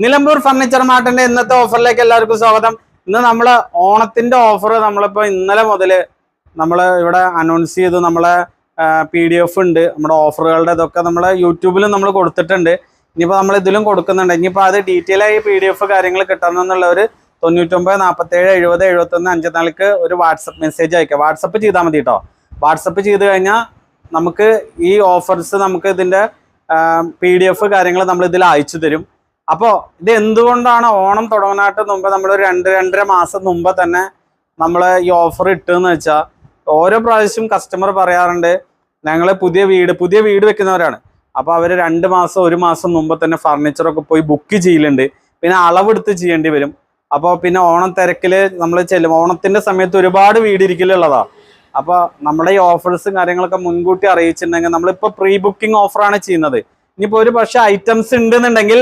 Nilambur furniture മാർട്ടിന്റെ ഇന്നത്തെ ഓഫറിലേക്ക് എല്ലാവർക്കും സ്വാഗതം. ഇന്ന് നമ്മള് ഓണത്തിന്റെ ഓഫർ നമ്മളിപ്പോ ഇന്നലെ മുതല് ഇവിടെ അനൗൺസ് ചെയ്തു. നമ്മളെ PDF ഉണ്ട്, നമ്മുടെ ഓഫറുകളുടെ ഇതൊക്കെ നമ്മളെ യൂട്യൂബിലും നമ്മൾ കൊടുത്തിട്ടുണ്ട്. ഇനിയിപ്പോ നമ്മൾ ഇതിലും കൊടുക്കുന്നുണ്ട്. ഇനിയിപ്പോ അത് ഡീറ്റെയിൽ ആയി PDF കാര്യങ്ങൾ കിട്ടണമെന്നുള്ളവർ 99 47 70 71 54 ഒരു വാട്സപ്പ് മെസ്സേജ് അയക്കുക. വാട്സപ്പ് ചെയ്താൽ മതി കേട്ടോ. വാട്സപ്പ് ചെയ്ത് കഴിഞ്ഞാൽ നമുക്ക് ഈ ഓഫേഴ്സ് നമുക്ക് ഇതിന്റെ PDF കാര്യങ്ങൾ നമ്മൾ ഇതിൽ അയച്ചു തരും. അപ്പോൾ ഇത് എന്തുകൊണ്ടാണ് ഓണം തുടങ്ങാനായിട്ട് മുമ്പ് നമ്മൾ 2-2.5 മാസം മുമ്പ് തന്നെ നമ്മൾ ഈ ഓഫർ ഇട്ടെന്ന് വെച്ചാൽ, ഓരോ പ്രാവശ്യം കസ്റ്റമർ പറയാറുണ്ട് ഞങ്ങൾ പുതിയ വീട് വെക്കുന്നവരാണ്. അപ്പോൾ അവർ 2 മാസം 1 മാസം മുമ്പ് തന്നെ ഫർണിച്ചറൊക്കെ പോയി ബുക്ക് ചെയ്യലുണ്ട്. പിന്നെ അളവെടുത്ത് ചെയ്യേണ്ടി വരും. അപ്പോൾ പിന്നെ ഓണം തിരക്കിൽ നമ്മൾ ചെല്ലും. ഓണത്തിന്റെ സമയത്ത് ഒരുപാട് വീട് ഇരിക്കലുള്ളതാണ്. അപ്പോൾ നമ്മുടെ ഈ ഓഫേഴ്സും കാര്യങ്ങളൊക്കെ മുൻകൂട്ടി അറിയിച്ചിട്ടുണ്ടെങ്കിൽ നമ്മളിപ്പോൾ പ്രീ ബുക്കിംഗ് ഓഫറാണ് ചെയ്യുന്നത്. ഇനിയിപ്പോൾ ഒരു പക്ഷേ ഐറ്റംസ് ഉണ്ടെന്നുണ്ടെങ്കിൽ